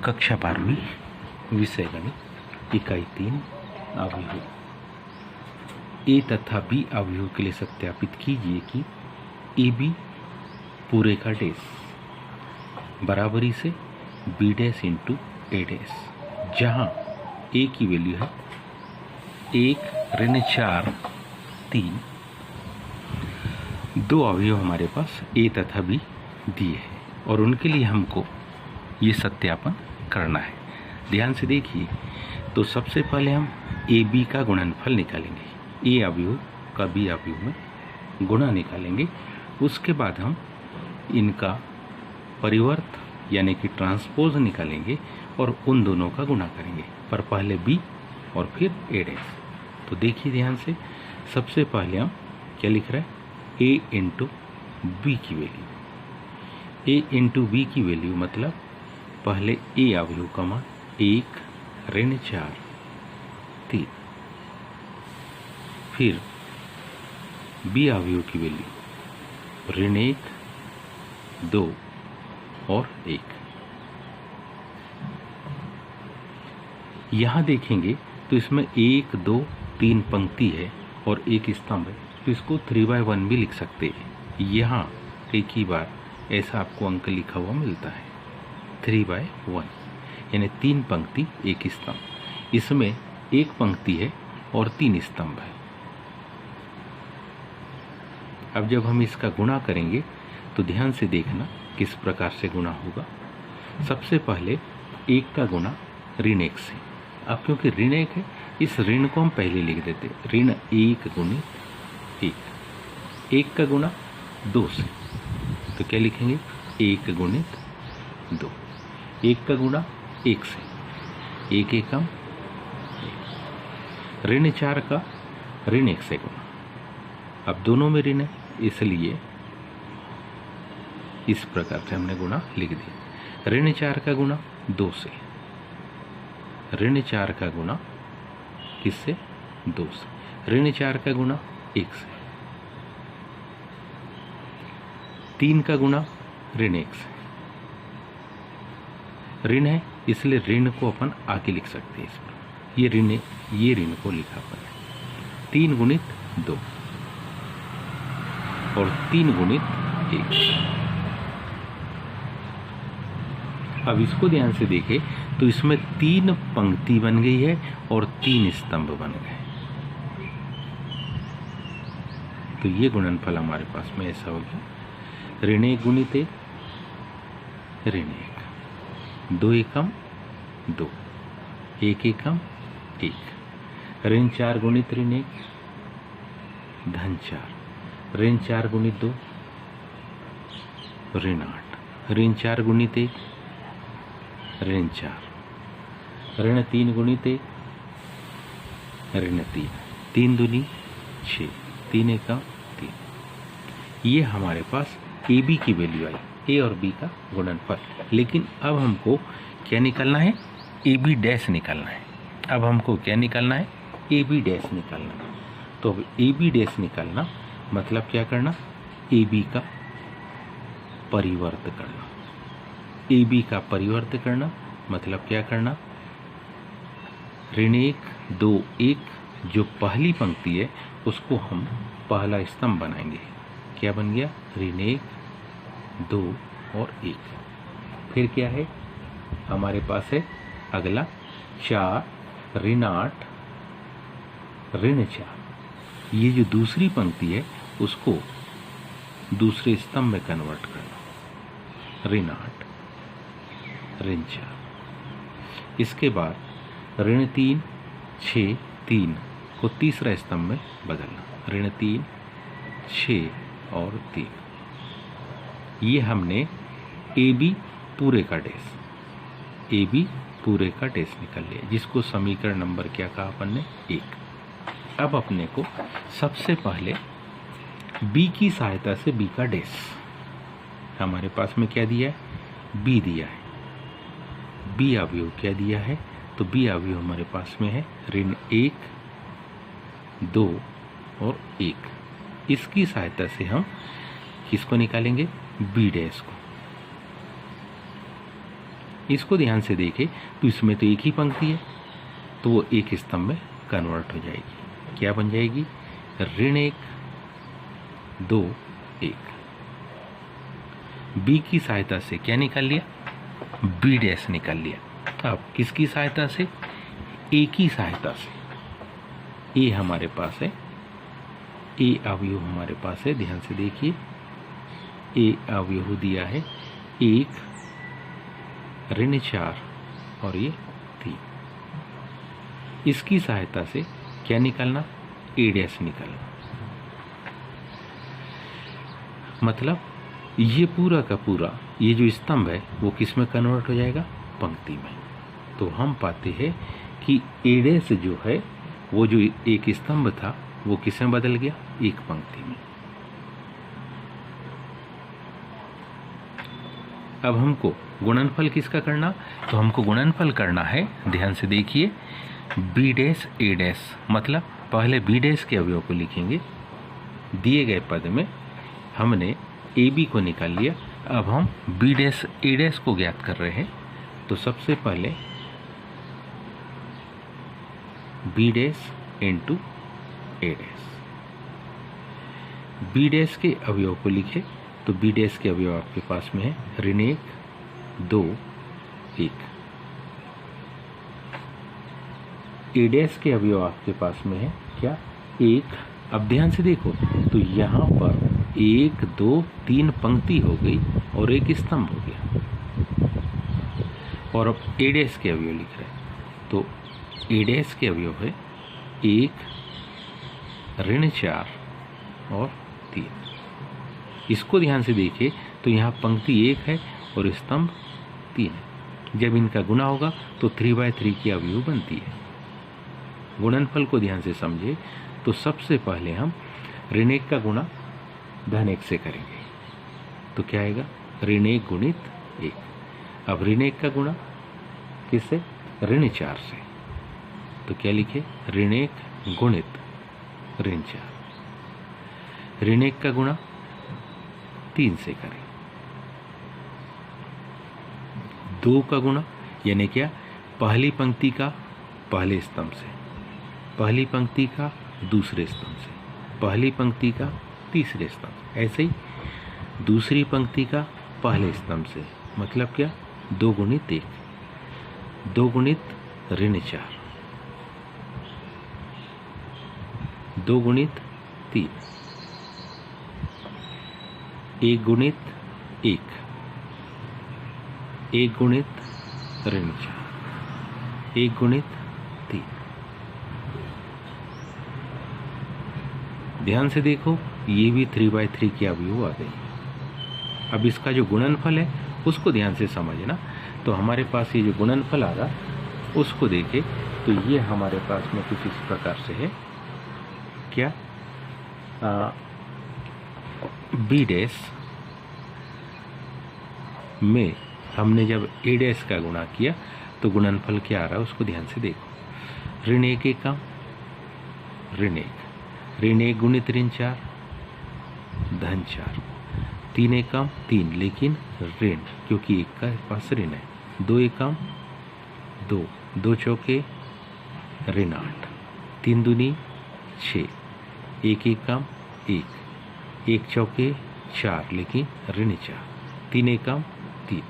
कक्षा 12वीं विषय गणित इकाई 3 अवयव। ए तथा बी अवयव के लिए सत्यापित कीजिए कि ए बी पूरे का डेस बराबरी से बी डैश इंटू ए डैश, जहाँ ए की वैल्यू है 1, ऋण 4, 3। दो अवयव हमारे पास ए तथा बी दिए हैं और उनके लिए हमको ये सत्यापन करना है। ध्यान से देखिए, तो सबसे पहले हम ए बी का गुणनफल निकालेंगे, ए अवयव का बी अवयव में गुणा निकालेंगे। उसके बाद हम इनका परिवर्त यानी कि ट्रांसपोज निकालेंगे और उन दोनों का गुणा करेंगे, पर पहले बी और फिर ए डैश। तो देखिए ध्यान से, सबसे पहले हम क्या लिख रहे हैं, ए इंटू बी की वैल्यू। ए इंटू बी की वैल्यू मतलब पहले ए अवयव का मान 1, ऋण 4, 3, फिर बी अवयव की वैल्यू ऋण 1, 2 और 1। यहां देखेंगे तो इसमें 1, 2, 3 पंक्ति है और एक स्तंभ है, तो इसको 3/1 भी लिख सकते हैं। यहाँ एक ही बार ऐसा आपको अंक लिखा हुआ मिलता है 3/1, यानी 3 पंक्ति एक स्तंभ। इसमें एक पंक्ति है और 3 स्तंभ है। अब जब हम इसका गुणा करेंगे तो ध्यान से देखना किस प्रकार से गुणा होगा। सबसे पहले 1 का गुणा ऋण 1 से। अब क्योंकि ऋण 1 है, इस ऋण को हम पहले लिख देते, ऋण 1 गुणित 1। 1 का गुणा 2 से, तो क्या लिखेंगे, 1 गुणित 2। 1 का गुणा 1 से, 1 एकम 1। ऋण 4 का ऋण 1 से गुणा। अब दोनों में ऋण है, इसलिए इस प्रकार से हमने गुणा लिख दिया। ऋण 4 का गुणा 2 से, ऋण 4 का गुणा किससे, 2 से। ऋण 4 का गुणा 1 से। 3 का गुणा ऋण 1 से। ऋण है इसलिए ऋण को अपन आगे लिख सकते हैं। इस पर ये ऋण को लिखा अपन 3 गुणित 2 और 3 गुणित 1। अब इसको ध्यान से देखें तो इसमें 3 पंक्ति बन गई है और 3 स्तंभ बन गए। तो ये गुणनफल हमारे पास में ऐसा हो गया, ऋण 1 गुणित 1, ऋण 1, 2 एकम 2, 1 एकम 1। ऋण 4 गुणित ऋण 1, धन 4। ऋण 4 गुणित 2, ऋण 8। ऋण 4 गुणित 1, ऋण 4। ऋण 3 गुणित 1, ऋण 3। 3 दूनी 6, 3 एकम 3। ये हमारे पास ए बी की वैल्यू आई, ए और बी का गुणनफल। लेकिन अब हमको क्या निकालना है, ए बी डैश निकालना है। अब हमको क्या निकालना है, ए बी डैश निकालना है। तो अब ए बी डैश निकालना मतलब क्या करना, ए बी का परिवर्त करना। ए बी का परिवर्त करना मतलब क्या करना, ऋण 1, 2, 1 जो पहली पंक्ति है उसको हम पहला स्तंभ बनाएंगे। क्या बन गया, ऋण 1, 2 और 1। फिर क्या है हमारे पास है अगला 4, ऋण 8, ऋण 4। ये जो दूसरी पंक्ति है उसको दूसरे स्तंभ में कन्वर्ट करना, ऋण 8, ऋण 4। इसके बाद ऋण 3, 6, 3 को तीसरा स्तंभ में बदलना, ऋण 3, 6 और 3। ये हमने ए बी पूरे का डैश, ए बी पूरे का डैश निकाल लिया, जिसको समीकरण नंबर क्या कहा अपन ने, 1। अब अपने को सबसे पहले बी की सहायता से बी का डैश, हमारे पास में क्या दिया है, बी दिया है। बी अवयव क्या दिया है, तो बी अवयव हमारे पास में है ऋण 1, 2 और 1। इसकी सहायता से हम किसको निकालेंगे, बी डैश को। इसको ध्यान से देखें तो इसमें तो एक ही पंक्ति है, तो वो एक स्तंभ में कन्वर्ट हो जाएगी। क्या बन जाएगी? ऋण 1 2 1। बी की सहायता से क्या निकाल लिया? बी डैश निकाल लिया। अब किसकी सहायता से? ए की सहायता से। ए हमारे पास है, ए अवयव हमारे पास है, ध्यान से देखिए। ए अवयव दिया है 1 ऋण 4 और ये 3। इसकी सहायता से क्या निकालना? ए डैश निकालना। मतलब ये पूरा का पूरा ये जो स्तंभ है वो किस में कन्वर्ट हो जाएगा? पंक्ति में। तो हम पाते हैं कि ए डैश जो है वो जो एक स्तंभ था वो किस में बदल गया? एक पंक्ति में। अब हमको गुणनफल किसका करना? तो हमको गुणनफल करना है, ध्यान से देखिए, बी डैश ए डैश। मतलब पहले बी डैश के अवयव को लिखेंगे, दिए गए पद में हमने ए बी को निकाल लिया। अब हम बी डैश ए डैश को ज्ञात कर रहे हैं। तो सबसे पहले बी डैश इंटू ए डैश। बी डैश के अवयव को लिखे तो बी डैश के अवयव आपके पास में है ऋण 1 2 1। ए डैश के अवयव आपके पास में है क्या? 1। अब ध्यान से देखो तो यहाँ पर 1 2 3 पंक्ति हो गई और एक स्तंभ हो गया। और अब ए डैश के अवयव लिख रहे हैं तो ए डैश के अवयव है 1 ऋण 4 और 3। इसको ध्यान से देखिए तो यहाँ पंक्ति 1 है और स्तंभ 3 है। जब इनका गुणा होगा तो 3/3 की अवयव बनती है। गुणनफल को ध्यान से समझे तो सबसे पहले हम ऋण 1 का गुणा धन 1 से करेंगे तो क्या आएगा? ऋण 1 गुणित 1। अब ऋण 1 का गुणा किससे? ऋण 4 से। तो क्या लिखे? ऋण 1 गुणित ऋण 4। ऋण 1 का गुणा 3 से करें। 2 का गुणा यानी क्या? पहली पंक्ति का पहले स्तंभ से, पहली पंक्ति का दूसरे स्तंभ से, पहली पंक्ति का तीसरे स्तंभ, ऐसे ही दूसरी पंक्ति का पहले स्तंभ से। मतलब क्या? 2 गुणित 1, 2 गुणित ऋण 4, 2 गुणित 3, 1 गुणित 1, 1 गुणित ऋण 4, 1 गुणित 3। ध्यान से देखो ये भी 3/3 की अवयव आ गई। अब इसका जो गुणनफल है उसको ध्यान से समझना। तो हमारे पास ये जो गुणनफल आ रहा उसको देखें तो ये हमारे पास में कुछ इस प्रकार से है। क्या? बी डैश में हमने जब ए डैश का गुणा किया तो गुणनफल क्या आ रहा है उसको ध्यान से देखो। ऋण 1 एकम ऋण 1, ऋण 1 गुणित ऋण 4 धन 4, 3 एकम 3 लेकिन ऋण क्योंकि 1 का पास ऋण है। 2 एकम 2, 2 चौके ऋण 8, 3 दूनी 6, 1 एकम 1, 1 चौके 4 लेकिन ऋण 4, 3 एकम 3।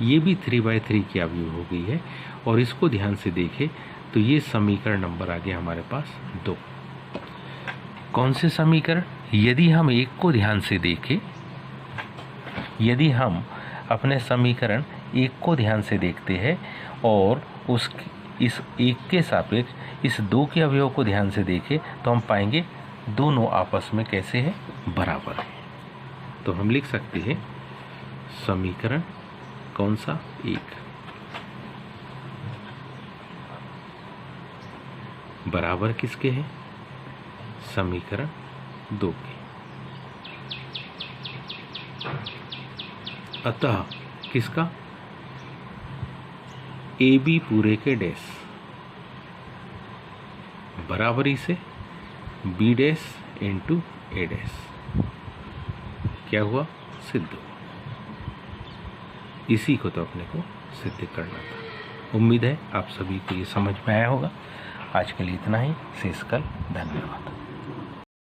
ये भी 3/3 की अवयव हो गई है। और इसको ध्यान से देखें तो ये समीकरण नंबर आ गया हमारे पास 2। कौन से समीकरण? यदि हम एक को ध्यान से देखें, यदि हम अपने समीकरण 1 को ध्यान से देखते हैं और इस 1 के सापेक्ष इस 2 के अवयव को ध्यान से देखें तो हम पाएंगे दोनों आपस में कैसे हैं? बराबर है। तो हम लिख सकते हैं समीकरण कौन सा? 1 बराबर किसके हैं? समीकरण 2 के। अतः किसका? ए बी पूरे के डैश बराबरी से बी डैश इंटू ए डैश क्या हुआ? सिद्ध हुआ। इसी को तो अपने को सिद्ध करना था। उम्मीद है आप सभी को ये समझ में आया होगा। आज के लिए इतना ही, शेष कल। धन्यवाद।